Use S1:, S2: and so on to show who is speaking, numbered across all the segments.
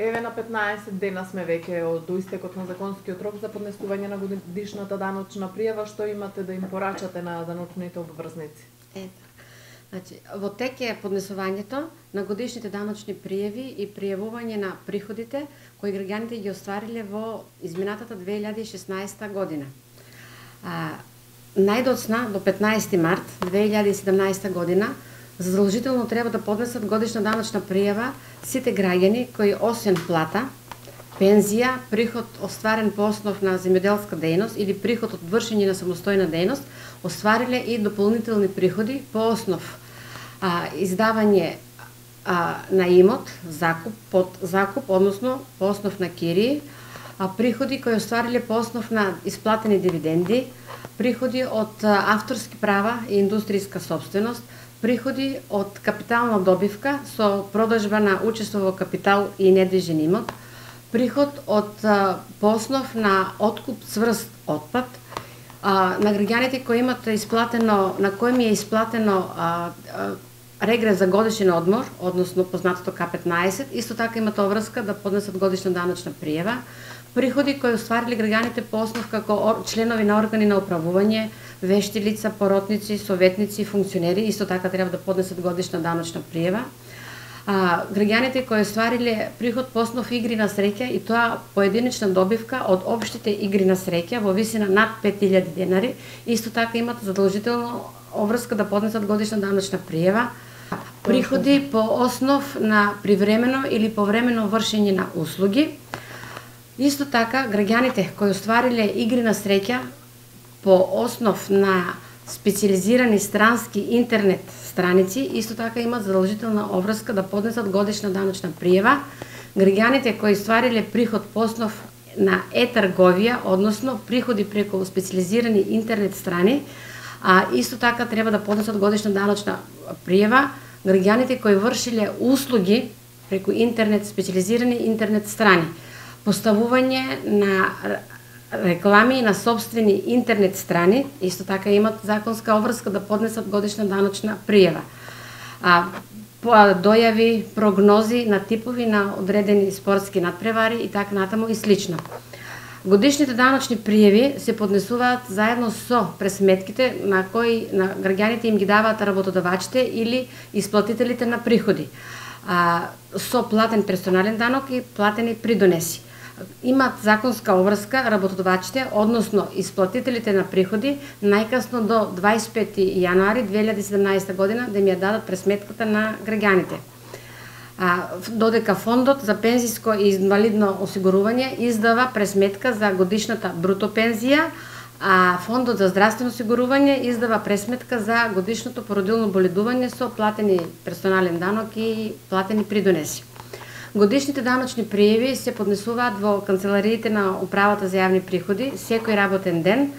S1: Еве на 15 дена сме веќе од истекот на законскиот рок за поднесување на годишната даночна пријава, што имате да им порачате на даночните обврзници?
S2: Значи, во тек е поднесувањето на годишните даночни пријави и пријавување на приходите кои граѓаните ги оствариле во изминатата 2016 година. Најдоцна до 15 март 2017 година задолжително треба да поднесат годишна даночна пријава сите граѓани кои освен плата, пензија, приход остварен по основ на земјоделска дејност или приход од вршење на самостојна дејност, оствариле и дополнителни приходи по основ издавање на имот, закуп, под закуп, односно по основ на кирии, приходи кои оствариле по основ на исплатени дивиденди, приходи од авторски права и индустријска собственост, приходи од капитална добивка со продажба на учество во капитал и недвижен имот, приход од по основ на откуп цврст отпад, на граѓаните кои имат исплатено, на кои ми е исплатено регрес за годишен одмор, односно познатото К15, исто така имат обврска да поднесат годишна даночна пријава, приходи кои оствариле граѓаните по основ како членови на органи на управување, вешти лица, поротници, советници, функционери, исто така треба да поднесат годишна даночна пријава. Граѓаните кои оствариле приход по основ игри на среќа и тоа поединечна добивка од општите игри на среќа во висина над 5000 денари, исто така имат задолжително обврска да поднесат годишна даночна пријава. Приходи по основ на привремено или повремено вршење на услуги. Исто така, граѓаните кои оствариле игри на среќа по основ на специализирани странски интернет страници, исто така имат задолжителна обврска да поднесат годишна даночна пријава. Граѓаните кои оствариле приход по основ на е-трговија, односно приходи преку специализирани интернет страни, исто така треба да поднесат годишна даночна пријава. Граѓаните кои вршиле услуги преку интернет, специализирани интернет страни, поставување на реклами на собствени интернет страни, исто така имат законска обврска да поднесат годишна даночна пријава. Дојави, прогнози на типови на одредени спортски надпревари и така натаму и слично. Годишните даночни пријави се поднесуваат заедно со пресметките на кои на граѓаните им ги даваат работодавачите или исплатителите на приходи, со платен персонален данок и платени придонеси. Имат законска обврска работодавачите, односно исплатителите на приходи, најкасно до 25 јануари 2017 година да им ја дадат пресметката на граѓаните. Додека фондот за пензиско и инвалидно осигурување издава пресметка за годишната бруто пензија, а фондот за здравствено осигурување издава пресметка за годишното породилно боледување со платени персонален данок и платени придонеси. Годишните даночни пријави се поднесуваат во канцелариите на Управата за јавни приходи секој работен ден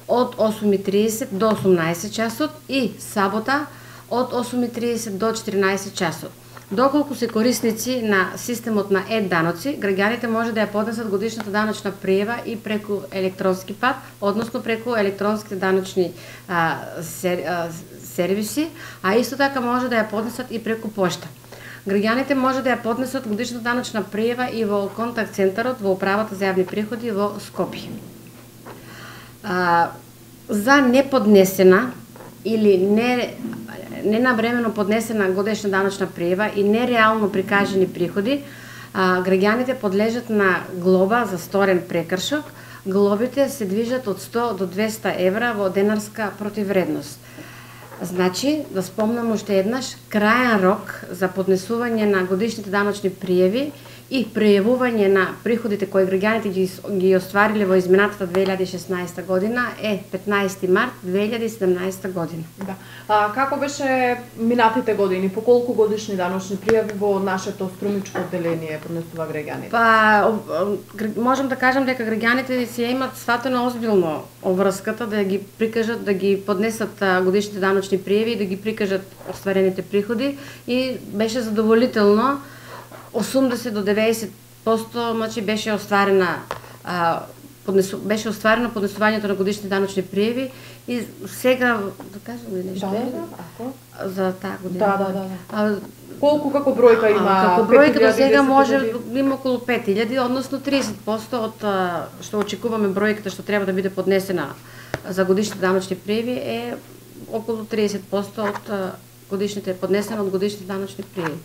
S2: од 8:30 до 18 часот и сабота од 8:30 до 14 часот. Доколку се корисници на системот на е-даноци, граѓаните може да ја поднесат годишната даночна пријава и преку електронски пат, односно преку електронските даночни сервиси, а исто така може да ја поднесат и преку пошта. Граѓаните може да ја поднесат годишната даночна пријава и во контакт центарот во Управата за јавни приходи во Скопје. За неподнесена или ненавремено поднесена годишна даночна пријава и нереално прикажани приходи, граѓаните подлежат на глоба за сторен прекршок. Глобите се движат од 100 до 200 евра во денарска противвредност. Значи, да спомнам уште еднаш, крајен рок за поднесување на годишните даночни пријави и пријавување на приходите кои граѓаните ги оствариле во изминатата 2016 година е 15 март 2017 година.
S1: Да. Како беше минатите години? По колку годишни даночни пријави во нашето струмичко одделение поднесува граѓаните?
S2: Можам да кажам дека граѓаните си имат сватено озбилно обврската да ги прикажат, да ги поднесат годишните даночни пријави и да ги прикажат остварените приходи и беше задоволително. 80 до 90% беше остварена беше остварено поднесувањето на годишни даночни пријави и сега да кажам ли нешто?
S1: ако
S2: За таа година.
S1: Да. Колку како бројка има?
S2: Како бројка до сега може има околу 5000, односно 30% од што очекуваме бројката што треба да биде поднесена за годишните даночни пријави е околу 30% од годишните поднесена од годишните даночни пријави.